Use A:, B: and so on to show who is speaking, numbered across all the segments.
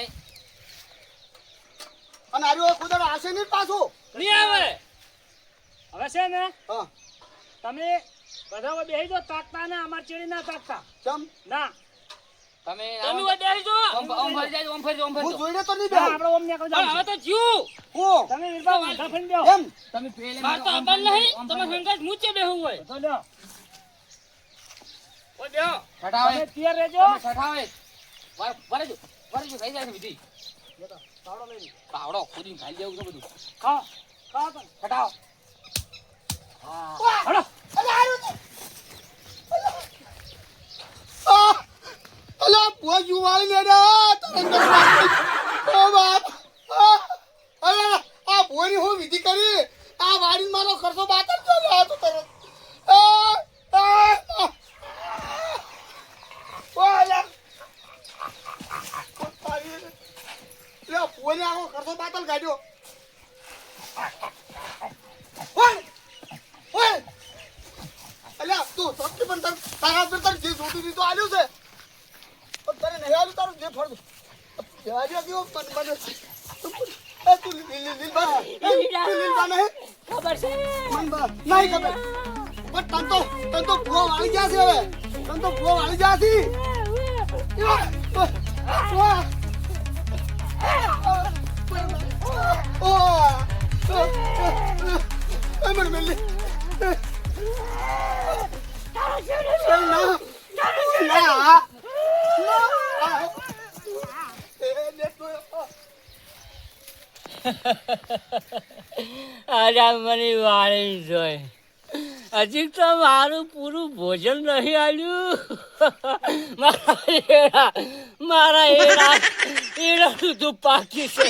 A: નહીં
B: અને આર્યો કુદાડો આશે નહીં પાછું
C: નહીં આવે હવે છે ને
B: હા
C: તમે બધા બેહી જો તાકતા ને અમાર ચેડી ના તાકતા
B: ચમ
C: ના
A: તમે
C: તમે બેહી જો
A: ઓમ ફરી જાય ઓમ ફરી
B: હું
A: જાઓ
B: જોઈને તો નહીં
C: હા,
B: બેહું.
C: આપણે ઓમ ને કહો હવે તો જીવ
B: હું
C: તમે વીરબા વાંધા ફરી જાઓ
B: એમ
A: તમે પેલે
C: માર તો અબન નહીં તમે હંગાત મૂચે બેહું હોય તો લ્યો ઓ બેહો
A: છઠાવે
C: તમે તૈયાર રહેજો
A: તમે છઠાવે વરજો થઈ જાય છે વિધિ
C: પાવડો લઈ લો.
A: પાવડો ખુદી ખાઈ દેવું છે બધું
C: ખાઓ ખાઓ તમે
A: છઠાવ
C: હળો
B: અલા ભોજુ વાળી લે ઓ બાપ અલા આ ભોરી હું વિધિ કરી આ વાડી મારો ખર્ચો બાતર જો લે આ તો તરત ઓલા લે ભોરી આખો ખર્ચો બાતલ કાઢ્યો ઓય ઓય અલ્યા તું સબકી પણ તારા પર તર જે જોતી દીધું આલ્યું છે તને નહીં આલ્યું તારું જે ફળ આલ્યું કેવો મને એ તું લીલ બા નહીં
C: ખબર છે
B: મન બા નહીં ખબર પણ તન તો ભૂવા વાળી ગયા છે હવે તન તો ભૂવા વાળી ગયા છે મને મેલી
C: આજા મને વાળી જોઈ હજી તો મારું પૂરું ભોજન નહીં આવ્યું મારા એડાનું તો પાકી છે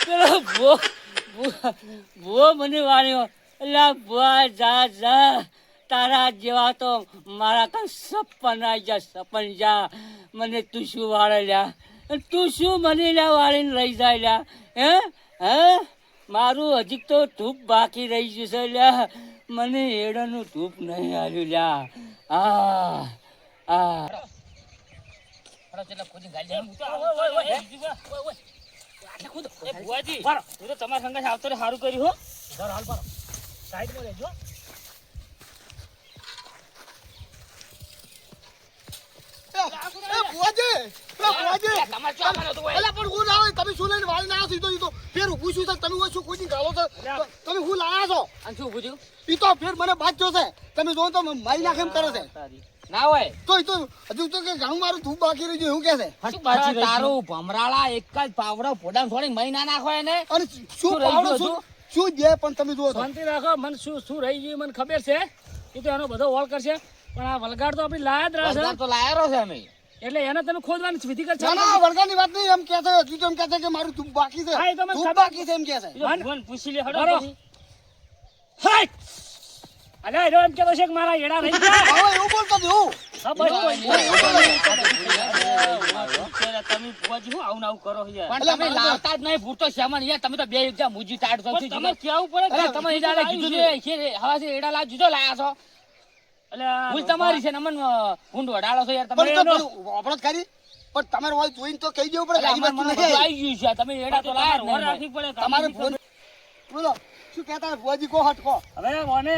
C: પેલો ભૂવો મને વાળ્યો એટલે ભૂવા જા તારા જેવા તો મારા કાં સપન આવી જા સપન જા મને તું શું વાળે લ્યા તું શું મને લ્યા વાળીને રહી જાય લ્યા હે મારું હજી તો ધૂપ બાકી રહી ગયું છે લ્યા મને એડાનું ધૂપ નહીં આવ્યું લ્યા તમારા સંઘ આવતો સારું કર્યું હો હાલ પાડો સાઈડમાં રહેજો
B: તમે શું લઈને વાળી ના સીધો ઈ તો ફેર ઊભું છું તમે હોય શું કોઈ ગાળો છો તમે હું લાયા છો
A: અને શું પૂછ્યું
B: ઈ તો ફેર મને બાજ્યો છે તમે જો તો મારી નાખે એમ કરે છે
A: ના હોય
B: તો ઈ તો હજુ તો કે ઘણું મારું ધૂપ બાકી રહી ગયું એવું કે છે
A: તારું ભમરાળા એક જ પાવડો પોડામ થોડી મહિના નાખો એને
B: અને શું પાવડો શું દે પણ તમે જુઓ તો
C: શાંતિ રાખો મને શું રહી ગયું મને ખબર છે એ તો એનો બધો ઓળ કરશે પણ આ વલગાડ તો આપણી લાયા જ રહેશે
A: તો લાયરો છે અમે
C: એટલે એને તમે ખોદવાની વિધિ કરશો
B: ના વળગાની વાત નહીં એમ કે છે હજુ તો એમ કે છે કે મારું ધૂપ બાકી છે
C: હા, એ તો મને
B: ધૂપ
C: ખબર.
B: બાકી છે એમ કે છે
C: મન પૂછી લે હડો હાય અલે એનો એમ કહેતો છે કે મારા એડા રહી ગયા
B: હવે એવું બોલતો દેવું
C: હા બસ તમે ભુવાજી હું આવું આવું કરો યાર
A: પણ તમે લાવતા જ નહીં પૂરતો શ્યામન યાર તમે તો બે એકજા મુજી ટાટ છો
C: તમે કેવું પડે
A: અરે તમે એડા કીધું છે હવા છે એડા લા જુદો લાયા છો
C: એટલે
A: ભૂલ તમારી છે ને અમન ઊંડ વડાળો છો યાર તમે
B: પણ તો વાપરો જ કરી પણ તમારે હોય જોઈને તો કહી દેવું પડે કે
A: અમાર
B: આ
A: મને
B: વસ્તુ
A: બધું
B: નહીં.
A: આવી ગયું છે તમે એડા તો લાયા જ નહીં
C: રાખવી પડે
B: તમારે ફોન બોલો શું કહેતા ભુવાજી કો હટકો
C: હવે મને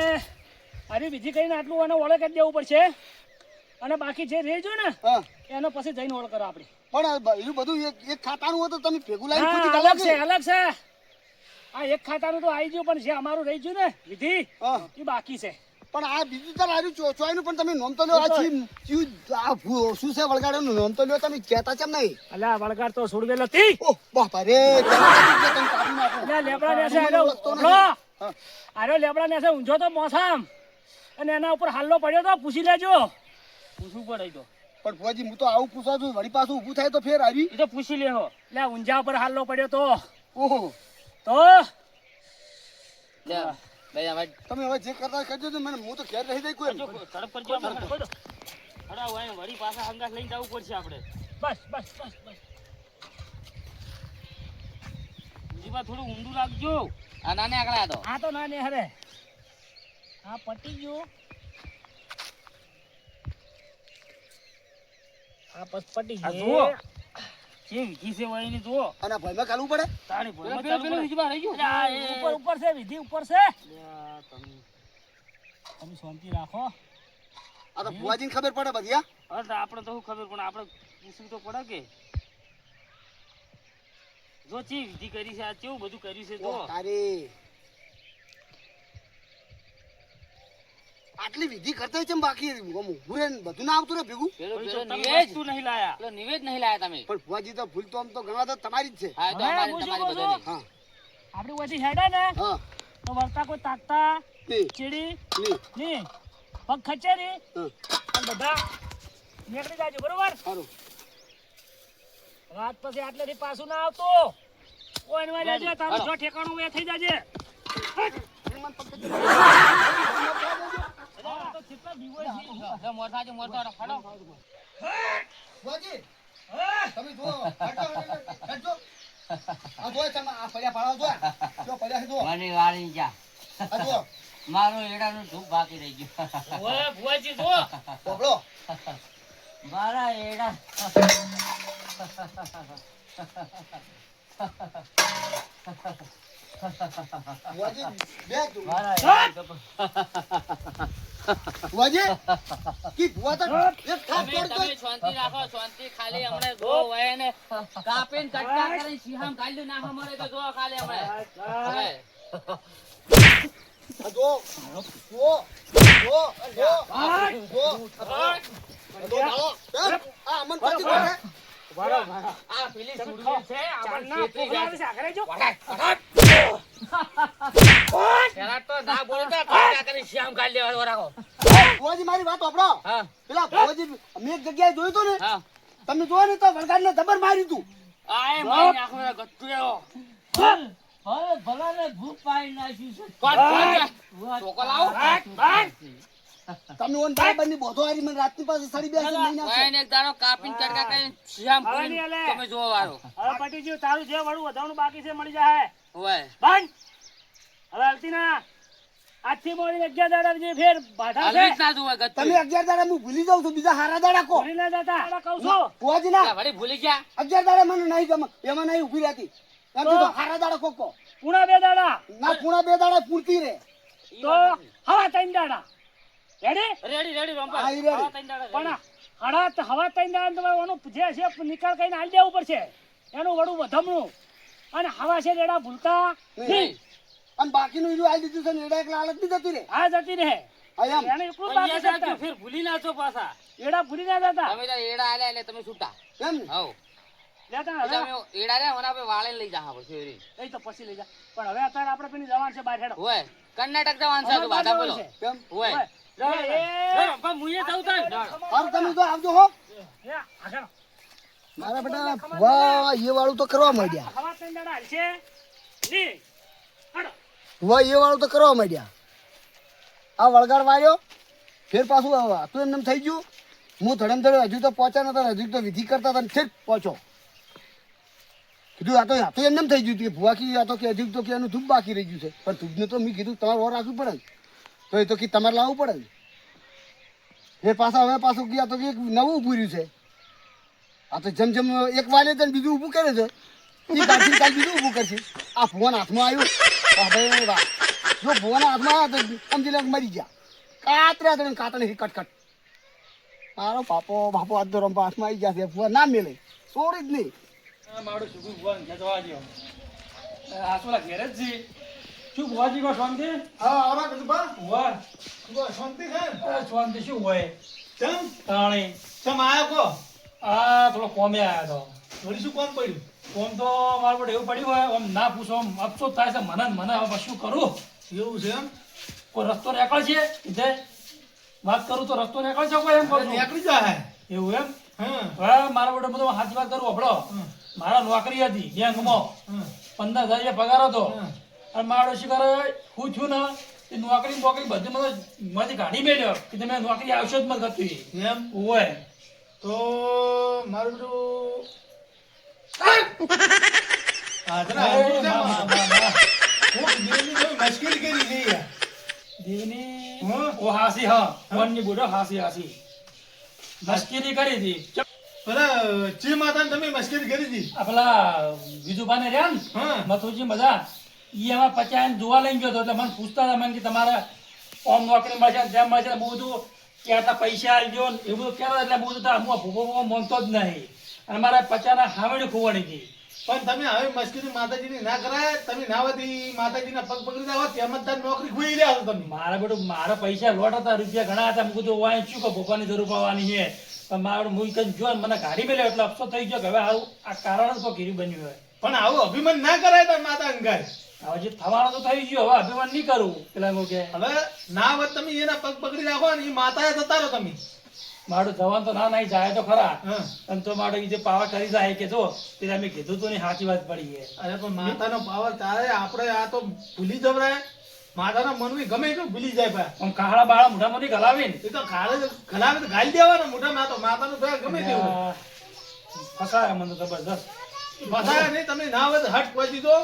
C: આવી વિધિ કરીને આટલું એને ઓળખ કરી દેવું પડશે અને બાકી જે રહેજો ને
B: હા
C: એનો પછી જઈને ઓળખ કરો આપણે
B: પણ એનું બધું એક ખાતાનું હોય તો તમે ભેગું લાવીને
C: હા,
B: ખુદી
C: અલગ
B: કાઢો
C: છે
B: કે?
C: અલગ છે આ એક ખાતાનું તો આવી ગયું પણ જે અમારું રહી ગયું ને વિધિ
B: હા
C: એ બાકી છે
B: પણ આ બીજું તો આવ્યું ચોયનું પણ તમે નોમ તો લો આ શું છે વળગાડવાનું નોમ તો લ્યો તમે કહેતા કેમ નહીં
C: અલ્યા વળગાડ તો છોડવેલ હતી
B: ઓહ બાપા રે તમે કાપી નાખો.
C: અલ્યા લેબડા ને છે
B: મને
C: આનો
B: ઓળખતો નથી.
C: ઉભરો.
B: હા.
C: આનો લેબડા ને છે ઊંઝો તો મોસામ અને એના ઉપર હાલ્લો પડ્યો તો પૂછી લેજો પૂછવું પડે ઈ તો
B: પણ ભુવાજી હું તો આવું પૂછવા છું વળી પાછું ઊભું થાય તો ફેર આવી
C: એ તો પૂછી લેહો એટલે ઊંઝા ઉપર હાલ્લો પડ્યો તો
B: ઓહો
A: લે ભાઈ હવે
B: તમે હવે જે કરતા કરજો તો મને હું તો ઘેર રહી જાય કોઈ
C: ઝડપ કરજો હડાવ અહીં વળી પાછા હંગાસ લઈને જવું પડશે આપણે બસ બસ બસ બસ જીવા થોડું ઊંડું રાખજો
A: આ નાને આગળ તો
C: આ તો ના ને હરે આ પટી ગયું આ બસ પટી
A: આ
C: ગયું
A: જુઓ.
C: જે વિધિ છે હોય એની જુઓ.
B: અને આ ભાઈમાં કાલવું પડે
C: તાણી ભોયમાં
A: પેલું
C: ચાલુ
A: પેલું
C: કરે.
A: વિજયમાં રહી ગયું.
C: અલા, એ ઉપર છે વિધિ ઉપર છે. તમે શાંતિ રાખો.
B: આ તો ભુવાજીને ખબર પડે બધી હા
C: હવે તો આપણે તો શું ખબર પણ આપણે પૂછવું તો પડે કે જો ચી વિધિ કરી છે આ કેવું બધું કર્યું છે જો.
B: તારી આટલી વિધિ કરતા છે બાકી બધું ના આવતું રે ભેગું
A: પેલું
C: કોઈ
A: પેલું
C: તો તમે
A: નિવેદ
C: વસ્તુ નહીં લાયા.
A: પેલું નિવેદ નહીં લાયા તમે.
B: પણ ભુવાજી તો ભૂલ તો આમ તો ગણવા તો તમારી જ છે
A: હા, એ તો
C: હવે
A: અમારી
C: હું શું
A: તમારી
C: કહું છું?
A: બધાની.
B: હા
C: આપણી વધી હેડે ને
B: હા
C: તો વર્તા કોઈ તાકતા
B: નહીં
C: ચીડી
B: નહીં
C: ની પગ ખચેરી
B: હા
C: અને બધા નીકળી જાજો બરોબર.
B: સારું
C: રાત પછી આટલેથી પાછું ના આવતો. કોઈ ને લેજે તારું જો ઠેકાણું એ થઈ જાજે. અરે તો કેટલા દિવસ છે.
A: જો મોર થાજો, મોર થાજો, ફાડો.
B: ભુવાજી તમે જુઓ હટજો આ જોય તમે આ પડ્યા પાડો જો પડ્યા છે જુઓ
A: મને વાળી જા.
B: આ જુઓ
A: મારું એડાનું ધૂપ બાકી રહી ગયું.
C: ઓય ભુવાજી જો
B: બોબડો
A: મારા એડા
B: ભુવાજી બે તું
A: મારા એડા
B: ભુવાજી કી ભુવા તો એક ખાસ
A: તમે
B: તોડ
A: તમે શાંતિ રાખો, શાંતિ. ખાલી હમણાં જો હોય ને કાપીને કટકા કરીને સિંહામ કાઢ્યું નાખો મળે તો જો ખાલી હમણાં. હવે.
B: આ જો જો જો જો જો આ અમન પતિ કોને
A: આ પેલી સુરવીર છે, આપણને
C: ચાંદના
A: છેતરી
C: પોગલા
A: જાય.
C: વિશે આગળ જો.
A: પેલા તો ના બોલતો, કટકા કરીને સિંહામ કાઢી લેવા રાખો.
B: ભુવાજી મારી વાત સાંભળો
A: હા
B: પેલા ભુવાજી મેં એક જગ્યાએ જોયું તું ને
A: હા.
B: તમે જોયો ને તો વળગાડને જબર માર્યું તું
A: આ એ મારી નાખો ગટ્ટુ એવો.
C: ભલે ભલાને ભૂખ પાઈ નાખ્યું છે.
A: કોણ ચોકો લાવો.
B: તમે ઓન બરાબરની બોધો હારી મને રાતની પાસે સડી બેસી નહીં નાખશો.
A: ભાઈને એક દાડો કાપીને કટકા કરીને સિંહામ
C: હવે
A: કરીને
C: નહીં હાલે.
A: તમે જોવો વારો.
C: હવે પટી ગયું તારું જે વડું વધારનું બાકી છે મળી જાય.
A: ઓય.
C: બંધ. હવે હાલતી ના આજથી મોડી 11 દાડા જે ફેર બાધા છે.
A: હાલવી જ ના જોવાય ગટ્ટુ.
B: તમે 11 દાડા હું ભૂલી જાઉં છું બીજા હારા દાડા કો
C: ભૂલી ના જતા. દાડા કહું છું.
B: ભુવાજી ના
A: આ વળી ભૂલી ગયા.
B: 11 દાડા મને નહીં ગમે એમાં નહીં ઉભી રહેતી એમ
C: તો?
B: કીધું હારા દાડા કોકો
C: પૂણા 2 દાડા
B: ના પૂણા 2 દાડા પૂરતી રે
C: તો હવા 3 દાડા રેડી
A: રેડી રેડી રંપા.
B: હા, ઈ રેડી.
A: આવા ત્રણ દાડા
C: પણ
A: રેડી.
C: હવા 3 દાડા તમારે ઓનું જે છે નિકાલ કરીને હાલ દેવું પડશે એનું વડું વધમણું અને હવા છે રેડા ભૂલતા નહીં.
B: અને બાકીનું ઈરું આલી દીધું છે ને એડા એક લાલચ બી જતી રે
C: આ જતી રહે
B: આ એમ
C: એને એકલું
A: પણ
C: બાકી
A: અહીંયા
C: છે
A: જાજો, ફેર ભૂલી ના છો પાછા.
C: એડા ભૂલી ના જતા
A: તમે તો એડા આલ્યા એટલે તમે છૂટા.
B: એમ ને
A: હઉ.
C: લેતા
A: એટલે
C: હવે
A: અમે એડા રહ્યા, મને આપણે વાળીને લઈ જાહા પછી એરી.
C: એ તો પછી લઈ જા પણ હવે અત્યારે આપણે પેલી જવાનું છે બહાર હેડો
A: ઓય. કર્ણાટક જવાનું છે, તો બાધા બોલો.
B: કેમ
A: ઓય. રંપા, મુઈએ જવું થાય.
B: હારું તમે તો આવજો હો
C: એ આગળ
B: મારા બેટા વાહ એ વાળું તો કરવા માંડ્યા
C: હવા 3 દાડા હાલશે ની હેડો
B: વાહ એ વાળું તો કરવા માંડ્યા આ વળગાડ વાળ્યો ફેર પાછું તું એમને થઈ ગયું હું ધડમ ધડે હજુ તો પહોંચ્યા નતા હજુ તો વિધિ કરતા હતા ને છેક પહોંચો કીધું આ તો એમને થઈ ગયું કે ભુવા કી આ તો કે હજુ તો કે એનું ધૂપ બાકી રહી ગયું છે પણ ધૂપને તો મેં કીધું તમારે ઓર રાખવું પડે ને તો એ તો કે તમારે લાવવું પડે ને ફેર પાછા હવે પાછું કે આ તો કે એક નવું ઊભું રહ્યું છે આ તો જેમ જેમ એક વાલે તો બીજું ઊભું કરે છે એ કાઢી કાલ બીજું ઊભું કરશે આ ભુવાના હાથમાં આવ્યું ભાઈ વાહ જો ભુવાના હાથમાં આવ્યા તો સમજી લે મરી ગયા કાતરા તો કાતણે કટકટ મારો બાપો આજ તો રંપા હાથમાં આવી ગયા છે ભુવા ના મેલે છોડી જ નહીં
D: મારું શું ભુવન જવા દો આ સોલા ઘેર જ છે શું ભુવાજી કો શાંતિ
B: હા આવરા કીધું બા
D: ભુવન
B: શાંતિ છે
D: શાંતિ શું હોય
B: ચમ
D: તાણી
B: ચમ આયો કો
D: આ થોડો કોમે આવ્યા તો
B: વળી શું કોણ પડ્યું
D: કોમ તો મારા પર એવું પડ્યું હોય આમ ના પૂછો આમ અફસોસ થાય છે મને ને મને હવે શું કરું
B: એવું છે એમ
D: કોઈ રસ્તો નીકળ છે ઇધે વાત કરું તો રસ્તો નીકળ છે કોઈ એમ કહું છું.
B: નીકળી જાય
D: એવું એમ
B: હા
D: હવે મારા બેટો બધો સાચી વાત કરું આપણો મારા નોકરી હતી બેંકમાં 15,000 રૂપિયા પગાર હતો અને મારો શિકાર હું છું ને એ નોકરી બધી મને માંથી કાઢી મેળ્યો કે તમે નોકરી આવશો જ મને ગતું
B: એમ
D: હોય
B: તો મારું બધું મુશ્કેલી કરી ગઈ
D: દેવની ઓ હાસી હા ફોનની બોલો હાસી હાસી મસ્કરી કરી હતી
B: પેલા ચી માતાને તમે મશ્કરી કરી હતી
D: આ પેલા વિજુભાને રહ્યા ને
B: હા
D: મથુરજી મજા ઈ એમાં પચાસ જોવા લઈ ગયો હતો એટલે મને પૂછતા હતા મને કે તમારે ઓમ નોકરી મળશે ને તેમ મળશે બહુ બધું કહેતા પૈસા આલજો ને એવું બધું કહેતા એટલે બહુ બધું હું ભૂકો માનતો જ નહીં અને મારા પચાસના હાવડી ખોવાડી હતી
B: પણ તમે હવે મશ્કરી માતાજીની ના કરાય તમે ના વધી માતાજીના પગ પકડી જાવ તેમ જ તાર નોકરી ખોઈ રહ્યા છો તમે
D: મારા બેટું મારા પૈસા લોટ હતા રૂપિયા ઘણા હતા હું કીધું વાય શું કે ભૂપાની જરૂર પડવાની છે પણ મારું હું કઈ જો મને ગાડી મેળ્યો એટલે અફસોસ થઈ ગયો કે હવે આવું આ કારણ જ કોઈ કીધું બન્યું હોય
B: પણ આવું અભિમાન ના કરાય તાર માતા અંગાય
D: હવે જે થવાનું તો થઈ ગયું હવે અભિમાન નહીં કરું પેલા હું કે
B: હવે ના વધ તમે એના પગ પકડી રાખો ને એ માતાએ જતા રહો તમે
D: મારું જવાન તો ના નહીં જાય તો ખરા
B: હા
D: અને તો મારું જે પાવર કરી જાય કે જો પેલા મેં કીધું તું ને સાચી વાત પડી છે
B: અરે પણ માતાનો પાવર તારે આપણે આ તો ભૂલી જવરાય માતાના મનવી ગમે એટલું ભૂલી જાય ભાઈ
D: આમ કાળા બાળા મોઢામાંથી ગલાવી ને
B: એ તો ખલાવે તો ગાલી દેવાનો મોઢા માં તો માતાનું ભાઈ ગમે તેવું
D: ફસાયા મને તો જબરદસ્ત
B: ફસાયા નહીં તમે ના હોય તો હટ પહોંચી દો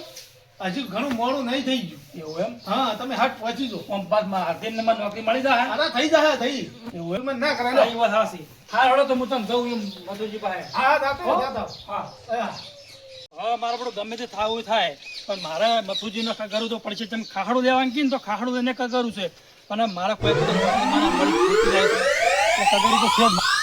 B: હજી ઘણું મોડું નહીં થઈ ગયું
D: એવું એમ
B: હા તમે હટ પહોંચી દો
D: આમ બાદમાં હાથીને મને નોકરી મળી જાય
B: અરે થઈ જાય થઈ
D: એવું એમ
B: એમ ના
D: હા,
B: કરાય
D: એ વાત હાચી. હા હળો તો હું તને જઉં એમ મધુજી પાસે
B: હા જાતો જાતો
D: હા
B: હા
D: હવે મારે બધું ગમે તે થાવું થાય પણ મારે મથુજીને કગરું તો પડશે તેમ ખાખડું લેવાનું કીને તો ખાખડું એને કગરું છે પણ મારા કોઈ મારા મળી જાય તો કગરું તો છે જ.